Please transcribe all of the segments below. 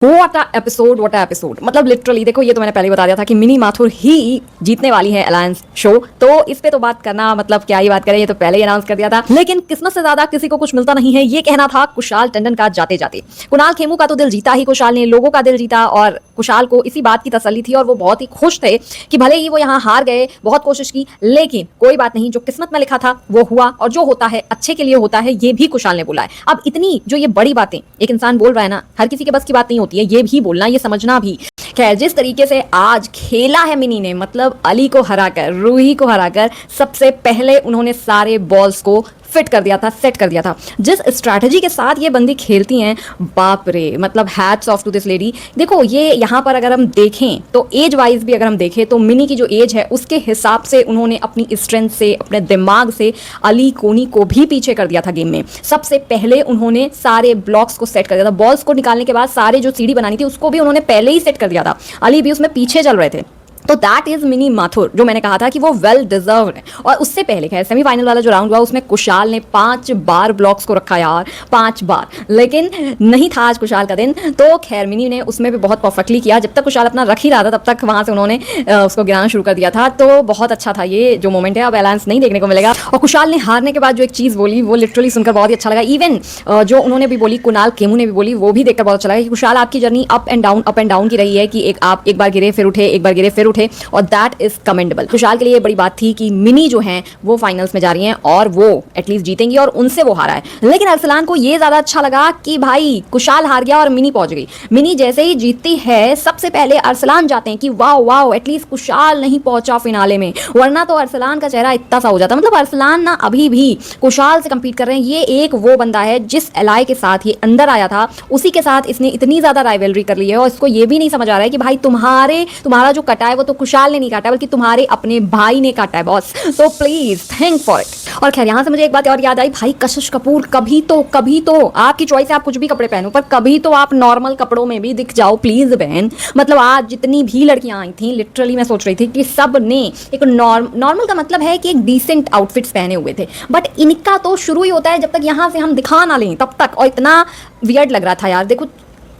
What a episode मतलब literally देखो, ये तो मैंने पहले ही बता दिया था कि मिनी माथुर ही जीतने वाली है अलायंस शो। तो इस पे तो बात करना मतलब क्या ही बात करें, ये तो पहले ही अनाउंस कर दिया था। लेकिन किस्मत से ज्यादा किसी को कुछ मिलता नहीं है, ये कहना था कुशाल टंडन का जाते जाते। कुणाल खेमू का तो दिल जीता ही कुशाल ने, लोगों का दिल जीता, और कुशाल को इसी बात की तसल्ली थी और वो बहुत ही खुश थे कि भले ही वो यहाँ हार गए, बहुत कोशिश की, लेकिन कोई बात नहीं, जो किस्मत में लिखा था वो हुआ, और जो होता है अच्छे के लिए होता है, ये भी कुशाल ने बोला है। अब इतनी जो ये बड़ी बातें एक इंसान बोल रहा है ना, हर किसी के बस की बात नहीं होती है ये भी बोलना, ये समझना भी। खैर, जिस तरीके से आज खेला है मिनी ने, मतलब अली को हराकर, रूही को हराकर, सबसे पहले उन्होंने सारे बॉल्स को फिट कर दिया था, सेट कर दिया था। जिस स्ट्रैटेजी के साथ ये बंदी खेलती हैं, बाप रे, मतलब hats off to this lady. देखो, ये यहाँ पर अगर हम देखें तो एज वाइज भी अगर हम देखें तो मिनी की जो एज है उसके हिसाब से उन्होंने अपनी स्ट्रेंथ से, अपने दिमाग से अली कोनी को भी पीछे कर दिया था गेम में। सबसे पहले उन्होंने सारे ब्लॉक्स को सेट कर दिया था, बॉल्स को निकालने के बाद सारे जो सीढ़ी बनानी थी उसको भी उन्होंने पहले ही सेट कर दिया था। अली भी उसमें पीछे चल रहे थे। तो दैट इज मिनी माथुर, जो मैंने कहा था कि वो वेल डिजर्व्ड है। और उससे पहले खैर सेमीफाइनल वाला जो राउंड हुआ उसमें कुशाल ने 5 बार ब्लॉक्स को रखा यार, 5 बार, लेकिन नहीं था आज कुशाल का दिन। तो खैर मिनी ने उसमें भी बहुत परफेक्टली किया। जब तक कुशाल अपना रख ही रहा था तब तक वहां से उन्होंने उसको गिराना शुरू कर दिया था। तो बहुत अच्छा था ये जो मोमेंट है। अब अलायंस नहीं देखने को मिलेगा। और कुशाल ने हारने के बाद जो एक चीज़ बोली वो लिटरली सुनकर बहुत ही अच्छा लगा। इवन जो उन्होंने भी बोली, कुणाल खेमू ने भी बोली, वो भी देखकर बहुत अच्छा लगा कि कुशाल आपकी जर्नी अप एंड डाउन की रही है कि आप एक बार गिरे फिर उठे, एक बार गिरे फिर उठे, और दैट इज कमेंडेबल। कुशाल के लिए बड़ी बात थी कि मिनी जो हैं वो फाइनल्स में जा रही हैं और वो एटलीस्ट जीतेंगी, और उनसे वो हारा है। लेकिन अरसलान को ये ज्यादा अच्छा लगा कि भाई कुशाल हार गया और मिनी पहुंच गई। मिनी जैसे ही जीतती है सबसे पहले अरसलान जाते हैं कि वाओ वाओ, एटलीस्ट कुशाल नहीं पहुंचा फिनाले में, वरना तो अरसलान का चेहरा इतना सा हो जाता। मतलब अरसलान ना अभी भी कुशाल से कंपीट कर रहे हैं। ये एक वो बंदा है जिस एलाई के साथ ये अंदर आया था, उसी के साथ इसने इतनी ज्यादा राइवलरी कर ली है, और इसको ये भी नहीं समझ आ रहा है कि भाई तुम्हारा जो कटा है वो तो कुशाल ने नहीं काटा, बल्कि तुम्हारे अपने भाई ने काटा है बॉस। तो प्लीज थैंक फॉर इट। और खैर, यहां से मुझे एक बात और याद आई, भाई कशिश कपूर, कभी तो आपकी चॉइस है, आप कुछ भी कपड़े पहनो, पर कभी तो आप नॉर्मल कपड़ों में भी दिख जाओ प्लीज बहन। मतलब आज जितनी भी लड़कियां आई थी, लिटरली मैं सोच रही थी कि सब ने एक नॉर्मल का मतलब है कि एक डिसेंट आउटफिट्स पहने हुए थे, बट इनका तो शुरू ही होता है जब तक यहां से हम दिखा ना लें तब तक, और इतना वियर्ड लग रहा था यार। देखो,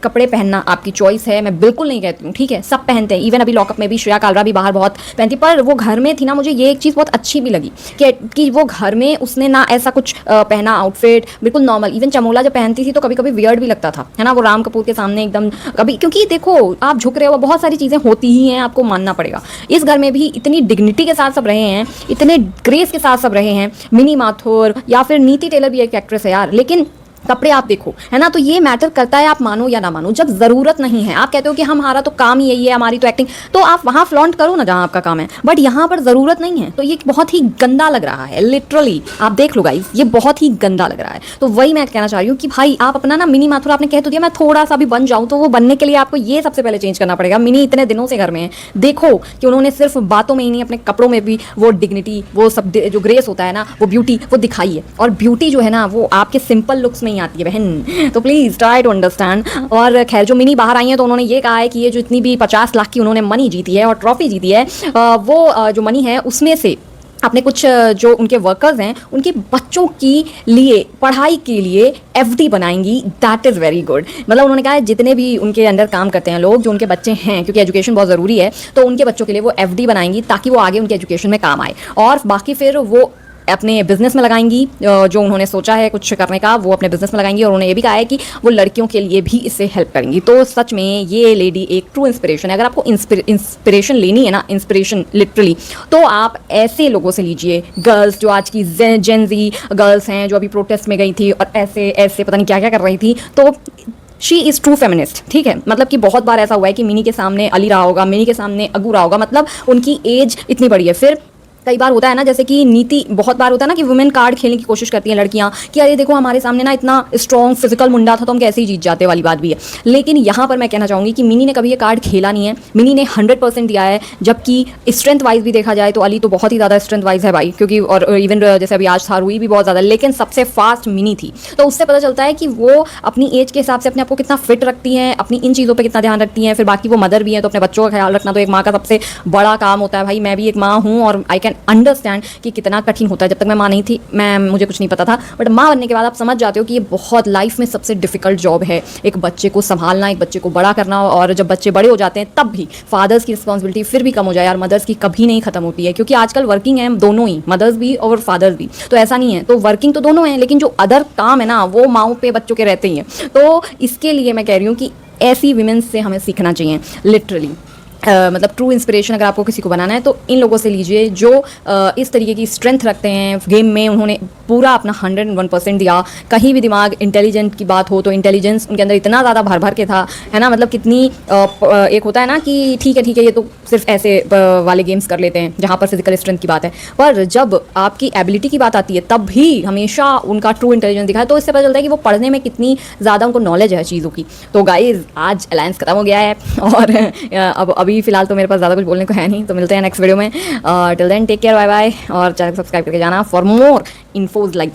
कपड़े पहनना आपकी चॉइस है, मैं बिल्कुल नहीं कहती हूँ, ठीक है, सब पहनते हैं। इवन अभी लॉकअप में भी श्रेया कालरा भी बाहर बहुत पहनती, पर वो घर में थी ना, मुझे ये एक चीज़ बहुत अच्छी भी लगी कि वो घर में उसने ना ऐसा कुछ पहना आउटफिट, बिल्कुल नॉर्मल। इवन चमोला जब पहनती थी तो कभी कभी वियर्ड भी लगता था, है ना, वो राम कपूर के सामने एकदम कभी, क्योंकि देखो आप झुक रहे हो, बहुत सारी चीज़ें होती ही हैं, आपको मानना पड़ेगा। इस घर में भी इतनी डिग्निटी के साथ सब रहे हैं, इतने ग्रेस के साथ सब रहे हैं। मिनी माथुर या फिर नीति टेलर भी एक एक्ट्रेस है यार, लेकिन कपड़े आप देखो, है ना, तो ये मैटर करता है, आप मानो या ना मानो। जब जरूरत नहीं है, आप कहते हो कि हमारा तो काम ही यही है, हमारी तो एक्टिंग, तो आप वहां फ्लॉन्ट करो ना जहां आपका काम है, बट यहाँ पर जरूरत नहीं है। तो ये बहुत ही गंदा लग रहा है, लिटरली आप देख लो गाइस, ये बहुत ही गंदा लग रहा है। तो वही मैं कहना चाह रही हूँ कि भाई आप अपना ना, मिनी माथुर आपने कह तो दिया मैं थोड़ा सा भी बन जाऊँ, तो वो बनने के लिए आपको ये सबसे पहले चेंज करना पड़ेगा। मिनी इतने दिनों से घर में है, देखो कि उन्होंने सिर्फ बातों में ही नहीं, अपने कपड़ों में भी वो डिग्निटी, वो सब जो ग्रेस होता है ना, वो ब्यूटी वो दिखाई है। और ब्यूटी जो है ना वो आपके सिंपल लुक्स में ही आती है बहन, तो प्लीज ट्राई टू अंडरस्टैंड। और खैर, जो मिनी बाहर आई है तो उन्होंने ये कहा है कि ये जो इतनी भी 50 लाख की उन्होंने मनी जीती है और ट्रॉफी जीती है, वो जो मनी है उसमें से अपने कुछ जो उनके वर्कर्स हैं उनके बच्चों की लिए पढ़ाई के लिए एफडी बनाएंगी। That is very good. मतलब उन्होंने कहा है जितने भी उनके अंडर काम करते हैं लोग, जो उन्के बच्चे हैं, क्योंकि एजुकेशन बहुत ज़रूरी है, तो उनके बच्चों के लिए वो एफडी बनाएंगी ताकि वो आगे उनके एजुकेशन में काम आए, और बाकी फिर वो अपने बिजनेस में लगाएंगी। जो उन्होंने सोचा है कुछ करने का वो अपने बिजनेस में लगाएंगी, और उन्होंने ये भी कहा है कि वो लड़कियों के लिए भी इससे हेल्प करेंगी। तो सच में ये लेडी एक ट्रू इंस्पिरेशन है। अगर आपको इंस्पिरेशन लेनी है ना, इंस्पिरेशन लिटरली, तो आप ऐसे लोगों से लीजिए, गर्ल्स जो आज की जेनजी गर्ल्स हैं, जो अभी प्रोटेस्ट में गई थी और ऐसे ऐसे पता नहीं क्या क्या कर रही थी। तो शी इज़ ट्रू फेमिनिस्ट, ठीक है। मतलब कि बहुत बार ऐसा हुआ है कि मिनी के सामने अली रहा होगा, मिनी के सामने अगू रहा होगा, मतलब उनकी एज इतनी बड़ी है। फिर कई बार होता है ना, जैसे कि नीति, बहुत बार होता है ना कि वुमेन कार्ड खेलने की कोशिश करती हैं लड़कियां कि अरे देखो हमारे सामने ना इतना स्ट्रॉन्ग फिजिकल मुंडा था तो हम कैसे ही जीत जाते वाली बात भी है। लेकिन यहाँ पर मैं कहना चाहूँगी कि मिनी ने कभी ये कार्ड खेला नहीं है। मिनी ने 100% दिया है, जबकि स्ट्रेंथ वाइज भी देखा जाए तो अली तो बहुत ही ज़्यादा स्ट्रेंथ वाइज है भाई, क्योंकि और इवन जैसे अभी आज था रूही भी बहुत ज़्यादा, लेकिन सबसे फास्ट मिनी थी। तो उससे पता चलता है कि वो अपनी एज के हिसाब से अपने आप को कितना फिट रखती हैं, अपनी इन चीज़ों पर कितना ध्यान रखती हैं। फिर बाकी वो मदर भी हैं, तो अपने बच्चों का ख्याल रखना तो एक माँ का सबसे बड़ा काम होता है भाई। मैं भी एक माँ हूँ और आई कैन कैन अंडरस्टैंड कि कितना कठिन होता है। जब तक मैं माँ नहीं थी, मुझे कुछ नहीं पता था, बट माँ बनने के बाद आप समझ जाते हो कि ये बहुत लाइफ में सबसे डिफिकल्ट जॉब है, एक बच्चे को संभालना, एक बच्चे को बड़ा करना। और जब बच्चे बड़े हो जाते हैं तब भी फादर्स की रिस्पॉन्सिबिलिटी फिर भी कम हो जाए यार, मदर्स की कभी नहीं खत्म होती है, क्योंकि आजकल वर्किंग है दोनों ही, मदर्स भी और फादर्स भी, तो ऐसा नहीं है। तो वर्किंग तो दोनों हैं, लेकिन जो अदर काम है ना वो माँओं पे बच्चों के रहते ही हैं। तो इसके लिए मैं कह रही हूँ कि ऐसी वीमेंस से हमें सीखना चाहिए लिटरली। मतलब ट्रू इंस्पिरेशन अगर आपको किसी को बनाना है तो इन लोगों से लीजिए जो इस तरीके की स्ट्रेंथ रखते हैं गेम में। उन्होंने पूरा अपना 101% दिया। कहीं भी दिमाग इंटेलिजेंट की बात हो तो इंटेलिजेंस उनके अंदर इतना ज़्यादा भर भर के था, है ना। मतलब कितनी एक होता है ना कि ठीक है ये तो सिर्फ ऐसे वाले गेम्स कर लेते हैं जहाँ पर फिजिकल स्ट्रेंथ की बात है, पर जब आपकी एबिलिटी की बात आती है तब भी हमेशा उनका ट्रू इंटेलिजेंस दिखा है। तो इससे पता चलता है कि वो पढ़ने में कितनी ज़्यादा उनको नॉलेज है चीज़ों की। तो गाइज आज अलायंस खत्म हो गया है और अब अभी फिलहाल तो मेरे पास ज़्यादा कुछ बोलने को है नहीं, तो मिलते हैं नेक्स्ट वीडियो में। Till then take care, bye bye, और चैनल सब्सक्राइब करके जाना फॉर मोर इन्फोज लाइक